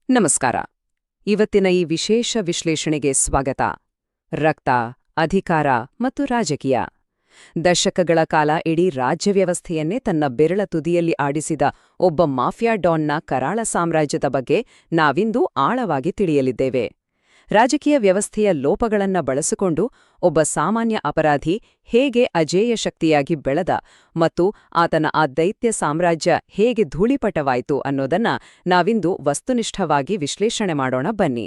ನಮಸ್ಕಾರ. ಇವತ್ತಿನ ಈ ವಿಶೇಷ ವಿಶ್ಲೇಷಣೆಗೆ ಸ್ವಾಗತ. ರಕ್ತ, ಅಧಿಕಾರ ಮತ್ತು ರಾಜಕೀಯ. ದಶಕಗಳ ಕಾಲ ಇಡೀ ರಾಜ್ಯ ವ್ಯವಸ್ಥೆಯನ್ನೇ ತನ್ನ ಬೆರಳ ತುದಿಯಲ್ಲಿ ಆಡಿಸಿದ ಒಬ್ಬ ಮಾಫಿಯಾ ಡಾನ್ನ ಕರಾಳ ಸಾಮ್ರಾಜ್ಯದ ಬಗ್ಗೆ ನಾವಿಂದು ಆಳವಾಗಿ ತಿಳಿಯಲಿದ್ದೇವೆ. ರಾಜಕೀಯ ವ್ಯವಸ್ಥೆಯ ಲೋಪಗಳನ್ನ ಬಳಸಿಕೊಂಡು ಒಬ್ಬ ಸಾಮಾನ್ಯ ಅಪರಾಧಿ ಹೇಗೆ ಅಜೇಯ ಶಕ್ತಿಯಾಗಿ ಬೆಳೆದ ಮತ್ತು ಆತನ ಆ ದೈತ್ಯ ಸಾಮ್ರಾಜ್ಯ ಹೇಗೆ ಧೂಳಿಪಟವಾಯಿತು ಅನ್ನೋದನ್ನ ನಾವಿಂದು ವಸ್ತುನಿಷ್ಠವಾಗಿ ವಿಶ್ಲೇಷಣೆ ಮಾಡೋಣ ಬನ್ನಿ.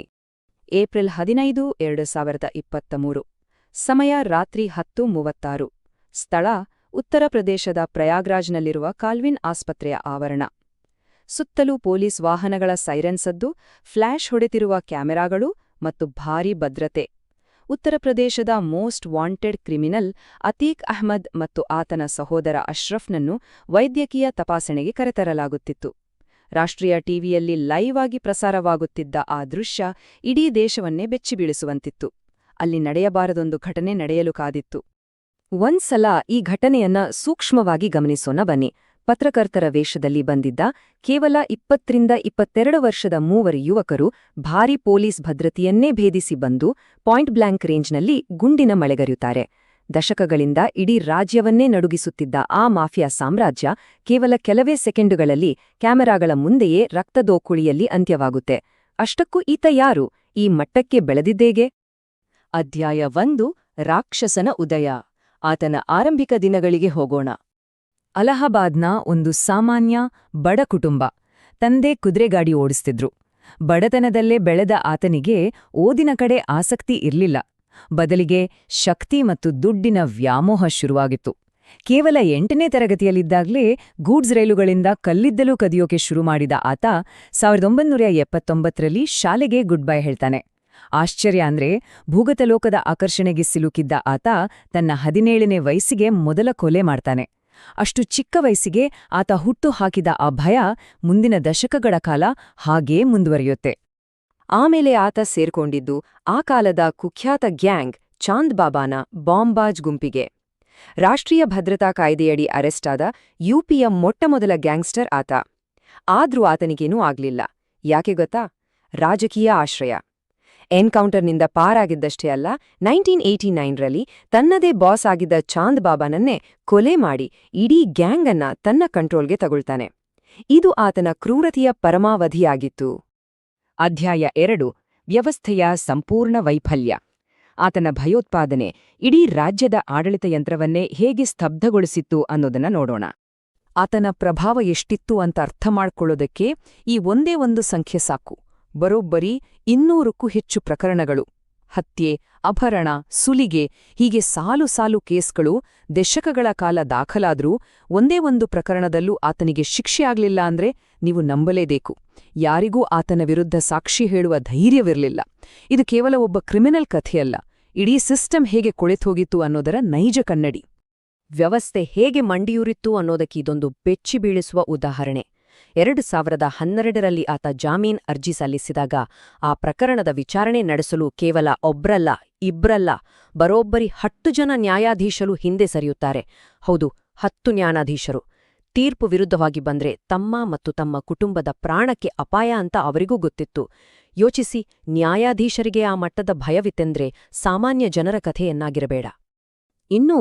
ಏಪ್ರಿಲ್ 15, 2023. ಸಮಯ ರಾತ್ರಿ 10:36. ಸ್ಥಳ ಉತ್ತರ ಪ್ರದೇಶದ ಪ್ರಯಾಗ್ರಾಜ್ನಲ್ಲಿರುವ ಕಾಲ್ವಿನ್ ಆಸ್ಪತ್ರೆಯ ಆವರಣ. ಸುತ್ತಲೂ ಪೊಲೀಸ್ ವಾಹನಗಳ ಸೈರನ್ ಸದ್ದು, ಫ್ಲ್ಯಾಶ್ ಹೊಡೆತಿರುವ ಕ್ಯಾಮೆರಾಗಳು ಮತ್ತು ಭಾರೀ ಭದ್ರತೆ. ಉತ್ತರ ಪ್ರದೇಶದ most wanted criminal Atiq Ahmed ಮತ್ತು ಆತನ ಸಹೋದರ ಅಶ್ರಫ್ನನ್ನು ವೈದ್ಯಕೀಯ ತಪಾಸಣೆಗೆ ಕರೆತರಲಾಗುತ್ತಿತ್ತು. ರಾಷ್ಟ್ರೀಯ ಟಿವಿಯಲ್ಲಿ ಲೈವ್ ಆಗಿ ಪ್ರಸಾರವಾಗುತ್ತಿದ್ದ ಆ ದೃಶ್ಯ ಇಡೀ ದೇಶವನ್ನೇ ಬೆಚ್ಚಿಬೀಳಿಸುವಂತಿತ್ತು. ಅಲ್ಲಿ ನಡೆಯಬಾರದೊಂದು ಘಟನೆ ನಡೆಯಲು ಕಾದಿತ್ತು. ಒಂದ್ಸಲ ಈ ಘಟನೆಯನ್ನ ಸೂಕ್ಷ್ಮವಾಗಿ ಗಮನಿಸೋಣ ಬನ್ನಿ. ಪತ್ರಕರ್ತರ ವೇಷದಲ್ಲಿ ಬಂದಿದ್ದ ಕೇವಲ 20-22 ವರ್ಷದ 3 ಯುವಕರು ಭಾರೀ ಪೊಲೀಸ್ ಭದ್ರತೆಯನ್ನೇ ಭೇದಿಸಿ ಬಂದು ಪಾಯಿಂಟ್ ಬ್ಲ್ಯಾಂಕ್ ರೇಂಜ್ನಲ್ಲಿ ಗುಂಡಿನ ಮಳೆಗರೆಯುತ್ತಾರೆ. ದಶಕಗಳಿಂದ ಇಡೀ ರಾಜ್ಯವನ್ನೇ ನಡುಗಿಸುತ್ತಿದ್ದ ಆ ಮಾಫಿಯಾ ಸಾಮ್ರಾಜ್ಯ ಕೇವಲ ಕೆಲವೇ ಸೆಕೆಂಡುಗಳಲ್ಲಿ ಕ್ಯಾಮೆರಾಗಳ ಮುಂದೆಯೇ ರಕ್ತದೋಕುಳಿಯಲ್ಲಿ ಅಂತ್ಯವಾಗುತ್ತೆ. ಅಷ್ಟಕ್ಕೂ ಈತ ಯಾರು? ಈ ಮಟ್ಟಕ್ಕೆ ಬೆಳೆದಿದ್ದೇಗೆ? ಅಧ್ಯಾಯ 1: ರಾಕ್ಷಸನ ಉದಯ. ಆತನ ಆರಂಭಿಕ ದಿನಗಳಿಗೆ ಹೋಗೋಣ. ಅಲಹಾಬಾದ್ನ ಒಂದು ಸಾಮಾನ್ಯ ಬಡ ಕುಟುಂಬ. ತಂದೆ ಕುದುರೆಗಾಡಿ ಓಡಿಸ್ತಿದ್ರು. ಬಡತನದಲ್ಲೇ ಬೆಳೆದ ಆತನಿಗೆ ಓದಿನ ಕಡೆ ಆಸಕ್ತಿ ಇರ್ಲಿಲ್ಲ. ಬದಲಿಗೆ ಶಕ್ತಿ ಮತ್ತು ದುಡ್ಡಿನ ವ್ಯಾಮೋಹ ಶುರುವಾಗಿತ್ತು. ಕೇವಲ 8ನೇ ತರಗತಿಯಲ್ಲಿದ್ದಾಗಲೇ ಗೂಡ್ಸ್ ರೈಲುಗಳಿಂದ ಕಲ್ಲಿದ್ದಲು ಕದಿಯೋಕೆ ಶುರು ಮಾಡಿದ ಆತ 1979ರಲ್ಲಿ ಶಾಲೆಗೆ ಗುಡ್ ಬೈ ಹೇಳ್ತಾನೆ. ಆಶ್ಚರ್ಯ ಅಂದ್ರೆ, ಭೂಗತಲೋಕದ ಆಕರ್ಷಣೆಗೆ ಸಿಲುಕಿದ್ದ ಆತ ತನ್ನ 17ನೇ ವಯಸ್ಸಿಗೆ ಮೊದಲ ಕೊಲೆ ಮಾಡ್ತಾನೆ. ಅಷ್ಟು ಚಿಕ್ಕ ವಯಸ್ಸಿಗೆ ಆತ ಹುಟ್ಟು ಹಾಕಿದ ಆ ಭಯ ಮುಂದಿನ ದಶಕಗಳ ಕಾಲ ಹಾಗೇ ಮುಂದುವರಿಯುತ್ತೆ. ಆಮೇಲೆ ಆತ ಸೇರ್ಕೊಂಡಿದ್ದು ಆ ಕಾಲದ ಕುಖ್ಯಾತ ಗ್ಯಾಂಗ್ ಚಾಂದ್ ಬಾಬಾನ ಬಾಂಬಾಜ್ ಗುಂಪಿಗೆ. ರಾಷ್ಟ್ರೀಯ ಭದ್ರತಾ ಕಾಯ್ದೆಯಡಿ ಅರೆಸ್ಟಾದ ಯುಪಿಯ ಮೊಟ್ಟಮೊದಲ ಗ್ಯಾಂಗ್ಸ್ಟರ್ ಆತ. ಆದ್ರೂ ಆತನಿಗೇನೂ ಆಗ್ಲಿಲ್ಲ. ಯಾಕೆ ಗೊತ್ತಾ? ರಾಜಕೀಯ ಆಶ್ರಯ. ಎನ್ಕೌಂಟರ್ನಿಂದ ಪಾರಾಗಿದ್ದಷ್ಟೇ ಅಲ್ಲ, 1989ರಲ್ಲಿ ತನ್ನದೇ ಬಾಸ್ ಆಗಿದ್ದ ಚಾಂದ್ ಬಾಬಾನನ್ನೇ ಕೊಲೆ ಮಾಡಿ ಇಡೀ ಗ್ಯಾಂಗ್ ಅನ್ನ ತನ್ನ ಕಂಟ್ರೋಲ್ಗೆ ತಗೊಳ್ತಾನೆ. ಇದು ಆತನ ಕ್ರೂರತೆಯ ಪರಮಾವಧಿಯಾಗಿತ್ತು. ಅಧ್ಯಾಯ 2: ವ್ಯವಸ್ಥೆಯ ಸಂಪೂರ್ಣ ವೈಫಲ್ಯ. ಆತನ ಭಯೋತ್ಪಾದನೆ ಇಡೀ ರಾಜ್ಯದ ಆಡಳಿತ ಯಂತ್ರವನ್ನೇ ಹೇಗೆ ಸ್ತಬ್ಧಗೊಳಿಸಿತ್ತು ಅನ್ನೋದನ್ನ ನೋಡೋಣ. ಆತನ ಪ್ರಭಾವ ಎಷ್ಟಿತ್ತು ಅಂತ ಅರ್ಥ ಮಾಡ್ಕೊಳ್ಳೋದಕ್ಕೆ ಈ ಒಂದೇ ಒಂದು ಸಂಖ್ಯೆ ಸಾಕು. ಬರೋಬ್ಬರಿ 200ಕ್ಕೂ ಹೆಚ್ಚು ಪ್ರಕರಣಗಳು. ಹತ್ಯೆ, ಅಪಹರಣ, ಸುಲಿಗೆ, ಹೀಗೆ ಸಾಲು ಸಾಲು ಕೇಸ್ಗಳು ದಶಕಗಳ ಕಾಲ ದಾಖಲಾದ್ರೂ ಒಂದೇ ಒಂದು ಪ್ರಕರಣದಲ್ಲೂ ಆತನಿಗೆ ಶಿಕ್ಷೆ ಆಗ್ಲಿಲ್ಲ ಅಂದ್ರೆ ನೀವು ನಂಬಲೇಬೇಕು. ಯಾರಿಗೂ ಆತನ ವಿರುದ್ಧ ಸಾಕ್ಷಿ ಹೇಳುವ ಧೈರ್ಯವಿರಲಿಲ್ಲ. ಇದು ಕೇವಲ ಒಬ್ಬ ಕ್ರಿಮಿನಲ್ ಕಥೆಯಲ್ಲ, ಇಡೀ ಸಿಸ್ಟಮ್ ಹೇಗೆ ಕೊಳೆತೋಗಿತ್ತು ಅನ್ನೋದರ ನೈಜ ಕನ್ನಡಿ. ವ್ಯವಸ್ಥೆ ಹೇಗೆ ಮಂಡಿಯೂರಿತ್ತು ಅನ್ನೋದಕ್ಕೆ ಇದೊಂದು ಬೆಚ್ಚಿ ಬೀಳಿಸುವ ಉದಾಹರಣೆ. 2012ರಲ್ಲಿ ಆತ ಜಾಮೀನ್ ಅರ್ಜಿ ಸಲ್ಲಿಸಿದಾಗ ಆ ಪ್ರಕರಣದ ವಿಚಾರಣೆ ನಡೆಸಲು ಕೇವಲ ಒಬ್ರಲ್ಲ, ಇಬ್ರಲ್ಲ, ಬರೋಬ್ಬರಿ 10 ಜನ ನ್ಯಾಯಾಧೀಶರು ಹಿಂದೆ ಸರಿಯುತ್ತಾರೆ. ಹೌದು, 10 ನ್ಯಾಯಾಧೀಶರು. ತೀರ್ಪು ವಿರುದ್ಧವಾಗಿ ಬಂದ್ರೆ ತಮ್ಮ ಮತ್ತು ತಮ್ಮ ಕುಟುಂಬದ ಪ್ರಾಣಕ್ಕೆ ಅಪಾಯ ಅಂತ ಅವರಿಗೂ ಗೊತ್ತಿತ್ತು. ಯೋಚಿಸಿ, ನ್ಯಾಯಾಧೀಶರಿಗೆ ಆ ಮಟ್ಟದ ಭಯವಿತ್ತೆಂದ್ರೆ ಸಾಮಾನ್ಯ ಜನರ ಕಥೆಯನ್ನಾಗಿರಬೇಡ. ಇನ್ನೂ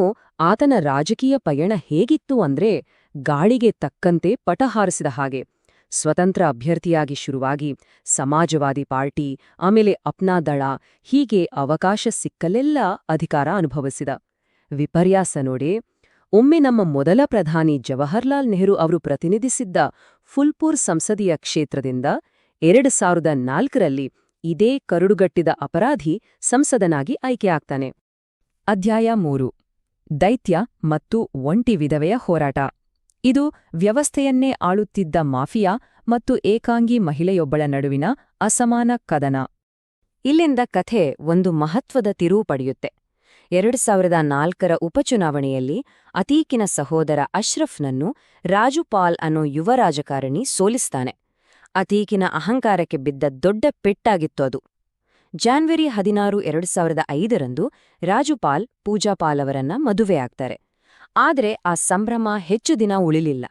ಆತನ ರಾಜಕೀಯ ಪಯಣ ಹೇಗಿತ್ತು ಅಂದ್ರೆ, ಗಾಳಿಗೆ ತಕ್ಕಂತೆ ಪಟ ಹಾರಿಸಿದ ಹಾಗೆ. ಸ್ವತಂತ್ರ ಅಭ್ಯರ್ಥಿಯಾಗಿ ಶುರುವಾಗಿ ಸಮಾಜವಾದಿ ಪಾರ್ಟಿ, ಆಮೇಲೆ ಅಪ್ನಾ ದಳ, ಹೀಗೆ ಅವಕಾಶ ಸಿಕ್ಕಲೆಲ್ಲ ಅಧಿಕಾರ ಅನುಭವಿಸಿದ. ವಿಪರ್ಯಾಸ ನೋಡೆ, ಒಮ್ಮೆ ನಮ್ಮ ಮೊದಲ ಪ್ರಧಾನಿ ಜವಾಹರ್ಲಾಲ್ ನೆಹರು ಅವರು ಪ್ರತಿನಿಧಿಸಿದ್ದ ಫುಲ್ಪುರ್ ಸಂಸದೀಯ ಕ್ಷೇತ್ರದಿಂದ 2004ರಲ್ಲಿ ಇದೇ ಕರುಡುಗಟ್ಟಿದ ಅಪರಾಧಿ ಸಂಸದನಾಗಿ ಆಯ್ಕೆಯಾಗ್ತಾನೆ. ಅಧ್ಯಾಯ 3: ದೈತ್ಯ ಮತ್ತು ಒಂಟಿ ವಿಧವೆಯ ಹೋರಾಟ. ಇದು ವ್ಯವಸ್ಥೆಯನ್ನೇ ಆಳುತ್ತಿದ್ದ ಮಾಫಿಯಾ ಮತ್ತು ಏಕಾಂಗಿ ಮಹಿಳೆಯೊಬ್ಬಳ ನಡುವಿನ ಅಸಮಾನ ಕದನ. ಇಲ್ಲಿಂದ ಕಥೆ ಒಂದು ಮಹತ್ವದ ತಿರುವು ಪಡೆಯುತ್ತೆ. 2004ರ ಉಪಚುನಾವಣೆಯಲ್ಲಿ ಅತೀಕಿನ ಸಹೋದರ ಅಶ್ರಫ್ನನ್ನು ರಾಜುಪಾಲ್ ಅನ್ನೋ ಯುವ ರಾಜಕಾರಣಿ ಸೋಲಿಸ್ತಾನೆ. ಅತೀಕಿನ ಅಹಂಕಾರಕ್ಕೆ ಬಿದ್ದ ದೊಡ್ಡ ಪೆಟ್ಟಾಗಿತ್ತು ಅದು. ಜಾನ್ವರಿ 16, 2005ರಂದು ರಾಜುಪಾಲ್ ಪೂಜಾಪಾಲ್ ಅವರನ್ನ ಮದುವೆಯಾಗ್ತಾರೆ. ಆದರೆ ಆ ಸಂಭ್ರಮ ಹೆಚ್ಚು ದಿನ ಉಳಿಲಿಲ್ಲ.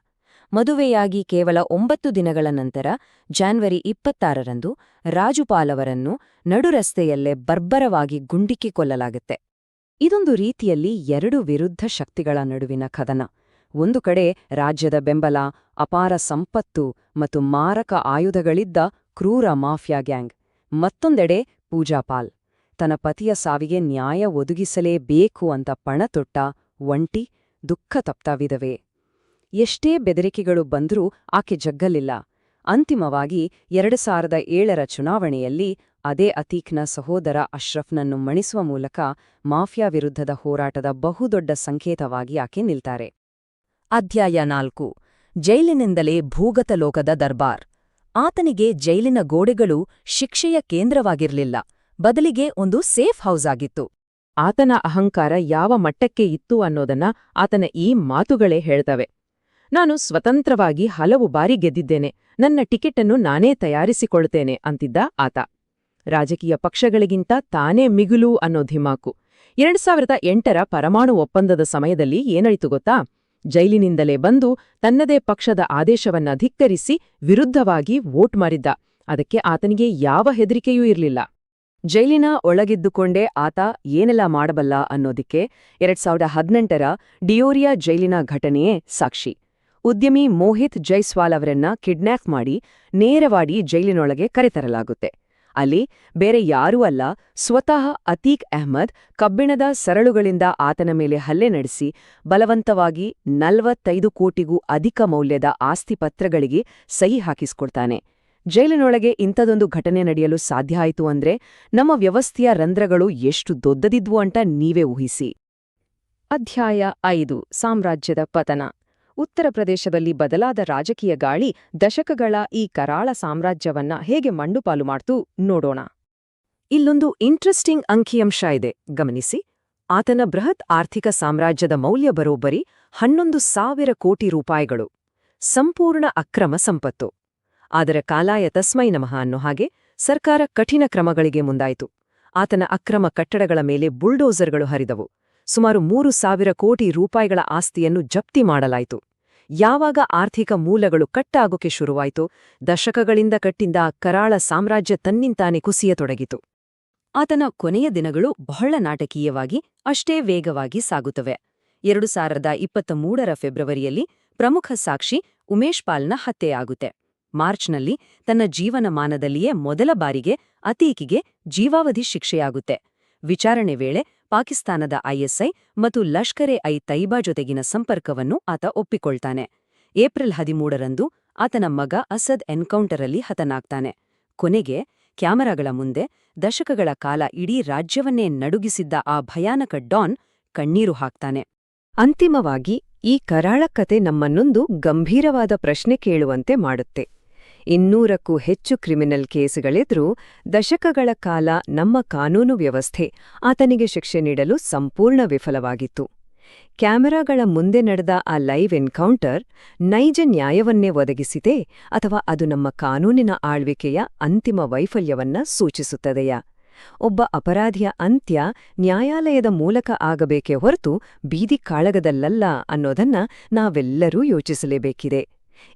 ಮದುವೆಯಾಗಿ ಕೇವಲ 9 ದಿನಗಳ ನಂತರ ಜಾನ್ವರಿ 26ರಂದು ರಾಜುಪಾಲ್ ಅವರನ್ನು ನಡುರಸ್ತೆಯಲ್ಲೇ ಬರ್ಬರವಾಗಿ ಗುಂಡಿಕ್ಕಿ ಕೊಲ್ಲಲಾಗುತ್ತೆ. ಇದೊಂದು ರೀತಿಯಲ್ಲಿ 2 ವಿರುದ್ಧ ಶಕ್ತಿಗಳ ನಡುವಿನ ಕದನ. ಒಂದು ಕಡೆ ರಾಜ್ಯದ ಬೆಂಬಲ, ಅಪಾರ ಸಂಪತ್ತು ಮತ್ತು ಮಾರಕ ಆಯುಧಗಳಿದ್ದ ಕ್ರೂರ ಮಾಫಿಯಾ ಗ್ಯಾಂಗ್. ಮತ್ತೊಂದೆಡೆ ಪೂಜಾಪಾಲ್ ತನ್ನ ಪತಿಯ ಸಾವಿಗೆ ನ್ಯಾಯ ಒದಗಿಸಲೇಬೇಕು ಅಂತ ಪಣತೊಟ್ಟ ಒಂಟಿ ದುಃಖತಪ್ತ ವಿಧವೆ. ಎಷ್ಟೇ ಬೆದರಿಕೆಗಳು ಬಂದರೂ ಆಕೆ ಜಗ್ಗಲಿಲ್ಲ. ಅಂತಿಮವಾಗಿ 2007ರ ಚುನಾವಣೆಯಲ್ಲಿ ಅದೇ ಅತೀಕ್ನ ಸಹೋದರ ಅಶ್ರಫ್ನನ್ನು ಮಣಿಸುವ ಮೂಲಕ ಮಾಫಿಯಾ ವಿರುದ್ಧದ ಹೋರಾಟದ ಬಹುದೊಡ್ಡ ಸಂಕೇತವಾಗಿ ಆಕೆ ನಿಲ್ತಾರೆ. ಅಧ್ಯಾಯ 4. ಜೈಲಿನಿಂದಲೇ ಭೂಗತಲೋಕದ ದರ್ಬಾರ್. ಆತನಿಗೆ ಜೈಲಿನ ಗೋಡೆಗಳು ಶಿಕ್ಷೆಯ ಕೇಂದ್ರವಾಗಿರಲಿಲ್ಲ, ಬದಲಿಗೆ ಒಂದು ಸೇಫ್ ಹೌಸ್ ಆಗಿತ್ತು. ಆತನ ಅಹಂಕಾರ ಯಾವ ಮಟ್ಟಕ್ಕೆ ಇತ್ತು ಅನ್ನೋದನ್ನ ಆತನ ಈ ಮಾತುಗಳೇ ಹೇಳ್ತವೆ. ನಾನು ಸ್ವತಂತ್ರವಾಗಿ ಹಲವು ಬಾರಿ ಗೆದ್ದಿದ್ದೇನೆ, ನನ್ನ ಟಿಕೆಟನ್ನು ನಾನೇ ತಯಾರಿಸಿಕೊಳ್ತೇನೆ ಅಂತಿದ್ದ ಆತ. ರಾಜಕೀಯ ಪಕ್ಷಗಳಿಗಿಂತ ತಾನೇ ಮಿಗುಲು ಅನ್ನೋ ಧಿಮಾಕು. 2008ರ ಪರಮಾಣು ಒಪ್ಪಂದದ ಸಮಯದಲ್ಲಿ ಏನಾಯಿತು ಗೊತ್ತಾ? ಜೈಲಿನಿಂದಲೇ ಬಂದು ತನ್ನದೇ ಪಕ್ಷದ ಆದೇಶವನ್ನ ಧಿಕ್ಕರಿಸಿ ವಿರುದ್ಧವಾಗಿ ವೋಟ್ ಮಾಡಿದ್ದ. ಅದಕ್ಕೆ ಆತನಿಗೆ ಯಾವ ಹೆದರಿಕೆಯೂ ಇರಲಿಲ್ಲ. ಜೈಲಿನ ಒಳಗಿದ್ದುಕೊಂಡೇ ಆತ ಏನೆಲ್ಲ ಮಾಡಬಲ್ಲ ಅನ್ನೋದಿಕ್ಕೆ 2018ರ ಡಿಯೋರಿಯಾ ಜೈಲಿನ ಘಟನೆಯೇ ಸಾಕ್ಷಿ. ಉದ್ಯಮಿ ಮೋಹಿತ್ ಜೈಸ್ವಾಲ್ ಅವರನ್ನ ಕಿಡ್ನ್ಯಾಪ್ ಮಾಡಿ ನೇರವಾಗಿ ಜೈಲಿನೊಳಗೆ ಕರೆತರಲಾಗುತ್ತೆ. ಅಲ್ಲಿ ಬೇರೆ ಯಾರೂ ಅಲ್ಲ, ಸ್ವತಃ ಅತೀಕ್ ಅಹ್ಮದ್ ಕಬ್ಬಿಣದ ಸರಳುಗಳಿಂದ ಆತನ ಮೇಲೆ ಹಲ್ಲೆ ನಡೆಸಿ ಬಲವಂತವಾಗಿ 45 ಕೋಟಿಗೂ ಅಧಿಕ ಮೌಲ್ಯದ ಆಸ್ತಿಪತ್ರಗಳಿಗೆ ಸಹಿ ಹಾಕಿಸ್ಕೊಡ್ತಾನೆ. ಜೈಲಿನೊಳಗೆ ಇಂಥದೊಂದು ಘಟನೆ ನಡೆಯಲು ಸಾಧ್ಯ ಆಯಿತು ಅಂದ್ರೆ ನಮ್ಮ ವ್ಯವಸ್ಥೆಯ ರಂಧ್ರಗಳು ಎಷ್ಟು ದೊಡ್ಡದಿದ್ವು ಅಂತ ನೀವೇ ಊಹಿಸಿ. ಅಧ್ಯಾಯ 5. ಸಾಮ್ರಾಜ್ಯದ ಪತನ. ಉತ್ತರ ಪ್ರದೇಶದಲ್ಲಿ ಬದಲಾದ ರಾಜಕೀಯ ಗಾಳಿ ದಶಕಗಳ ಈ ಕರಾಳ ಸಾಮ್ರಾಜ್ಯವನ್ನ ಹೇಗೆ ಮಂಡುಪಾಲು ಮಾಡ್ತು ನೋಡೋಣ. ಇಲ್ಲೊಂದು ಇಂಟ್ರೆಸ್ಟಿಂಗ್ ಅಂಕಿಅಂಶ ಇದೆ, ಗಮನಿಸಿ. ಆತನ ಬೃಹತ್ ಆರ್ಥಿಕ ಸಾಮ್ರಾಜ್ಯದ ಮೌಲ್ಯ ಬರೋಬ್ಬರಿ 11,000 ಕೋಟಿ ರೂಪಾಯಿಗಳು. ಸಂಪೂರ್ಣ ಅಕ್ರಮ ಸಂಪತ್ತು. ಆದರೆ ಕಾಲಾಯ ತಸ್ಮೈ ನಮಃ ಅನ್ನೋ ಹಾಗೆ ಸರ್ಕಾರ ಕಠಿಣ ಕ್ರಮಗಳಿಗೆ ಮುಂದಾಯಿತು. ಆತನ ಅಕ್ರಮ ಕಟ್ಟಡಗಳ ಮೇಲೆ ಬುಲ್ಡೋಸರ್ಗಳು ಹರಿದವು. ಸುಮಾರು 3,000 ಕೋಟಿ ರೂಪಾಯಿಗಳ ಆಸ್ತಿಯನ್ನು ಜಪ್ತಿ ಮಾಡಲಾಯಿತು. ಯಾವಾಗ ಆರ್ಥಿಕ ಮೂಲಗಳು ಕಟ್ಟಾಗೋಕೆ ಶುರುವಾಯಿತು, ದಶಕಗಳಿಂದ ಕಟ್ಟಿದ್ದ ಕರಾಳ ಸಾಮ್ರಾಜ್ಯ ತನ್ನಿಂತಾನೆ ಕುಸಿಯತೊಡಗಿತು. ಆತನ ಕೊನೆಯ ದಿನಗಳು ಬಹಳ ನಾಟಕೀಯವಾಗಿ, ಅಷ್ಟೇ ವೇಗವಾಗಿ ಸಾಗುತ್ತವೆ. 2023ರ ಫೆಬ್ರವರಿಯಲ್ಲಿ ಪ್ರಮುಖ ಸಾಕ್ಷಿ ಉಮೇಶ್ ಪಾಲ್ನ ಹತ್ಯೆಯಾಗುತ್ತೆ. ಮಾರ್ಚ್ನಲ್ಲಿ ತನ್ನ ಜೀವನಮಾನದಲ್ಲಿಯೇ ಮೊದಲ ಬಾರಿಗೆ ಅತೀಕಿಗೆ ಜೀವಾವಧಿ ಶಿಕ್ಷೆಯಾಗುತ್ತೆ. ವಿಚಾರಣೆ ವೇಳೆ ಪಾಕಿಸ್ತಾನದ ಐಎಸ್ಐ ಮತ್ತು ಲಷ್ಕರ್-ಎ ತೈಬಾ ಜೊತೆಗಿನ ಸಂಪರ್ಕವನ್ನು ಆತ ಒಪ್ಪಿಕೊಳ್ತಾನೆ. ಏಪ್ರಿಲ್ 13ರಂದು ಆತನ ಮಗ ಅಸದ್ ಎನ್ಕೌಂಟರಲ್ಲಿ ಹತನಾಗ್ತಾನೆ. ಕೊನೆಗೆ ಕ್ಯಾಮರಾಗಳ ಮುಂದೆ ದಶಕಗಳ ಕಾಲ ಇಡೀ ರಾಜ್ಯವನ್ನೇ ನಡುಗಿಸಿದ್ದ ಆ ಭಯಾನಕ ಡಾನ್ ಕಣ್ಣೀರು ಹಾಕ್ತಾನೆ. ಅಂತಿಮವಾಗಿ ಈ ಕರಾಳ ಕತೆ ನಮ್ಮನ್ನೊಂದು ಗಂಭೀರವಾದ ಪ್ರಶ್ನೆ ಕೇಳುವಂತೆ ಮಾಡುತ್ತೆ. 200ಕ್ಕೂ ಹೆಚ್ಚು ಕ್ರಿಮಿನಲ್ ಕೇಸುಗಳೆದ್ರೂ ದಶಕಗಳ ಕಾಲ ನಮ್ಮ ಕಾನೂನು ವ್ಯವಸ್ಥೆ ಆತನಿಗೆ ಶಿಕ್ಷೆ ನೀಡಲು ಸಂಪೂರ್ಣ ವಿಫಲವಾಗಿತ್ತು. ಕ್ಯಾಮೆರಾಗಳ ಮುಂದೆ ನಡೆದ ಆ ಲೈವ್ ಎನ್ಕೌಂಟರ್ ನೈಜ ನ್ಯಾಯವನ್ನೇ ಒದಗಿಸಿದೆ, ಅಥವಾ ಅದು ನಮ್ಮ ಕಾನೂನಿನ ಆಳ್ವಿಕೆಯ ಅಂತಿಮ ವೈಫಲ್ಯವನ್ನ ಸೂಚಿಸುತ್ತದೆಯಾ? ಒಬ್ಬ ಅಪರಾಧಿಯ ಅಂತ್ಯ ನ್ಯಾಯಾಲಯದ ಮೂಲಕ ಆಗಬೇಕೇ ಹೊರತು ಬೀದಿ ಕಾಳಗದಲ್ಲಲ್ಲ ಅನ್ನೋದನ್ನ ನಾವೆಲ್ಲರೂ ಯೋಚಿಸಲೇಬೇಕಿದೆ.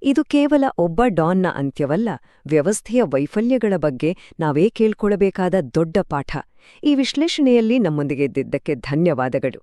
ಇದು ಕೇವಲ ಒಬ್ಬ ಡಾನ್ನ ಅಂತ್ಯವಲ್ಲ, ವ್ಯವಸ್ಥೆಯ ವೈಫಲ್ಯಗಳ ಬಗ್ಗೆ ನಾವೇ ಕೇಳ್ಕೊಳ್ಬೇಕಾದ ದೊಡ್ಡ ಪಾಠ. ಈ ವಿಶ್ಲೇಷಣೆಯಲ್ಲಿ ನಮ್ಮೊಂದಿಗೆ ಇದ್ದಿದ್ದಕ್ಕೆ ಧನ್ಯವಾದಗಳು.